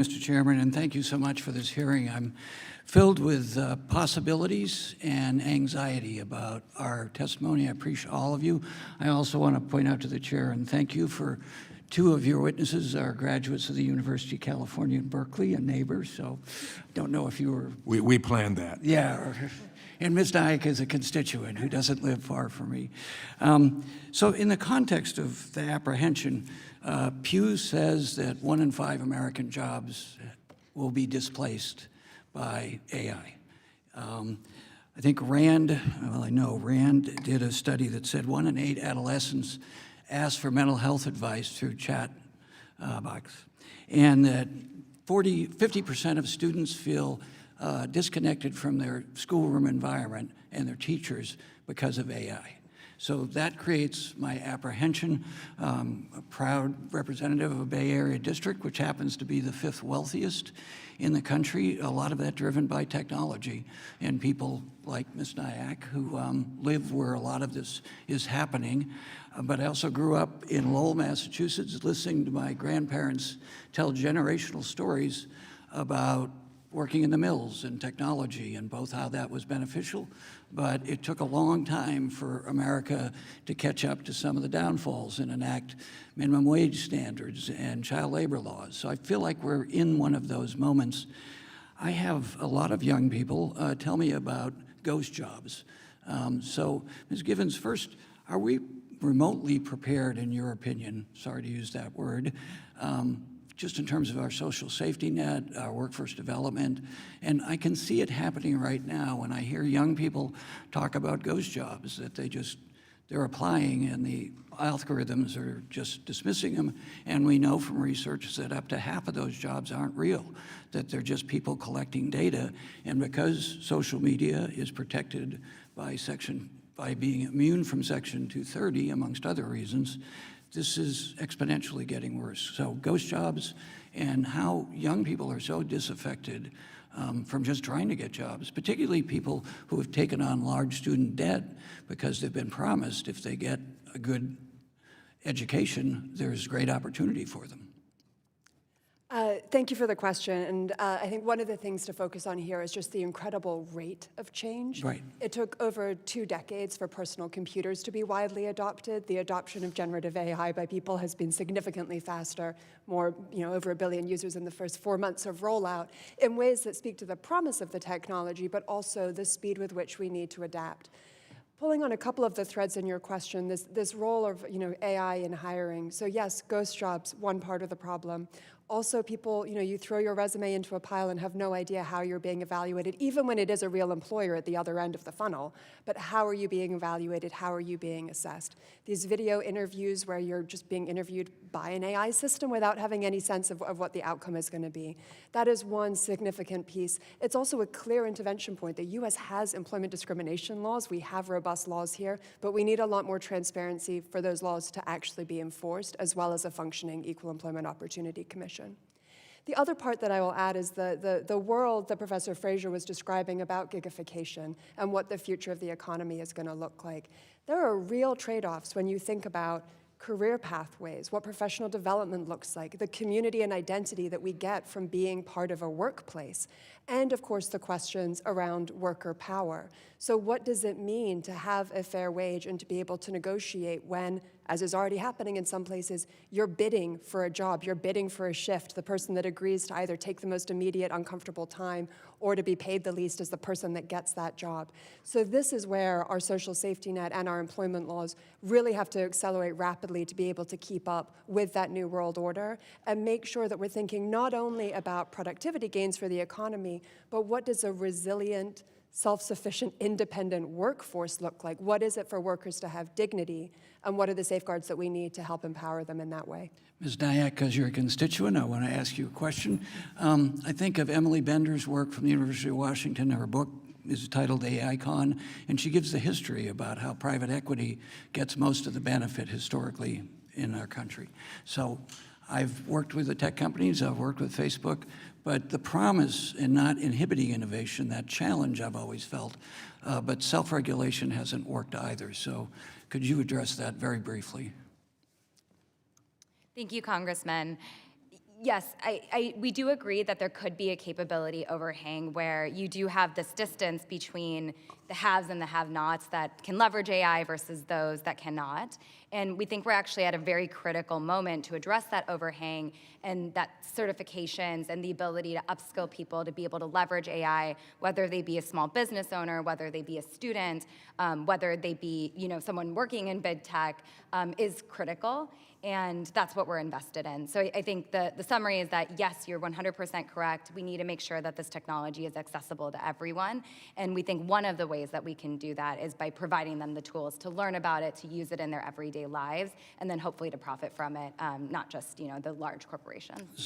Mr. Chairman, and thank you so much for this hearing. I'm filled with possibilities and anxiety about our testimony. I appreciate all of you. I also want to point out to the chair and thank you for two of your witnesses are graduates of the University of California in Berkeley and neighbors, so don't know if you were... We planned that. Yeah, and Ms. Nayak is a constituent who doesn't live far from me. So in the context of the apprehension, Pew says that 1 in 5 American jobs will be displaced by AI. I think Rand, well, I know Rand did a study that said 1 in 8 adolescents ask for mental health advice through chat box, and that 50% of students feel disconnected from their schoolroom environment and their teachers because of AI. So that creates my apprehension. A proud representative of a Bay Area district, which happens to be the 5th wealthiest in the country, a lot of that driven by technology and people like Ms. Nayak who live where a lot of this is happening. But I also grew up in Lowell, Massachusetts, listening to my grandparents tell generational stories about working in the mills and technology and both how that was beneficial, but it took a long time for America to catch up to some of the downfalls and enact minimum wage standards and child labor laws. So I feel like we're in one of those moments. I have a lot of young people tell me about ghost jobs. So Ms. Givens, first, are we remotely prepared, in your opinion, sorry to use that word, just in terms of our social safety net, our workforce development, and I can see it happening right now when I hear young people talk about ghost jobs, that they're applying and the algorithms are just dismissing them, and we know from research that up to half of those jobs aren't real, that they're just people collecting data, and because social media is protected by being immune from Section 230, amongst other reasons, this is exponentially getting worse. So ghost jobs and how young people are so disaffected from just trying to get jobs, particularly people who have taken on large student debt because they've been promised if they get a good education, there's great opportunity for them. Thank you for the question. And I think one of the things to focus on here is just the incredible rate of change. Right. It took over 2 decades for personal computers to be widely adopted. The adoption of generative AI by people has been significantly faster, more, over 1 billion users in the first 4 months of rollout, in ways that speak to the promise of the technology, but also the speed with which we need to adapt. Pulling on a couple of the threads in your question, this role of AI in hiring. So yes, ghost jobs, one part of the problem. Also, people, you throw your resume into a pile and have no idea how you're being evaluated, even when it is a real employer at the other end of the funnel. But how are you being evaluated? How are you being assessed? These video interviews where you're just being interviewed by an AI system without having any sense of what the outcome is going to be. That is one significant piece. It's also a clear intervention point. The U.S. has employment discrimination laws. We have robust laws here, but we need a lot more transparency for those laws to actually be enforced, as well as a functioning Equal Employment Opportunity Commission. The other part that I will add is the world that Professor Fraser was describing about gigification and what the future of the economy is going to look like. There are real trade-offs when you think about career pathways, what professional development looks like, the community and identity that we get from being part of a workplace, and of course the questions around worker power. So what does it mean to have a fair wage and to be able to negotiate when, as is already happening in some places, you're bidding for a job, you're bidding for a shift. The person that agrees to either take the most immediate uncomfortable time or to be paid the least is the person that gets that job. So this is where our social safety net and our employment laws really have to accelerate rapidly to be able to keep up with that new world order and make sure that we're thinking not only about productivity gains for the economy, but what does a resilient, self-sufficient, independent workforce look like? What is it for workers to have dignity? And what are the safeguards that we need to help empower them in that way? Ms. Nayak, because you're a constituent, I want to ask you a question. I think of Emily Bender's work from the University of Washington. Her book is titled AI Con, and she gives the history about how private equity gets most of the benefit historically in our country. So I've worked with the tech companies, I've worked with Facebook, but the promise in not inhibiting innovation, that challenge I've always felt, but self-regulation hasn't worked either. So could you address that very briefly? Thank you, Congressman. Yes, we do agree that there could be a capability overhang where you do have this distance between the haves and the have-nots that can leverage AI versus those that cannot. And we think we're actually at a very critical moment to address that overhang, and that certifications and the ability to upskill people to be able to leverage AI, whether they be a small business owner, whether they be a student, whether they be someone working in big tech, is critical. And that's what we're invested in. So I think the summary is that, yes, you're 100% correct. We need to make sure that this technology is accessible to everyone. And we think one of the ways that we can do that is by providing them the tools to learn about it, to use it in their everyday lives, and then hopefully to profit from it, not just the large corporations. So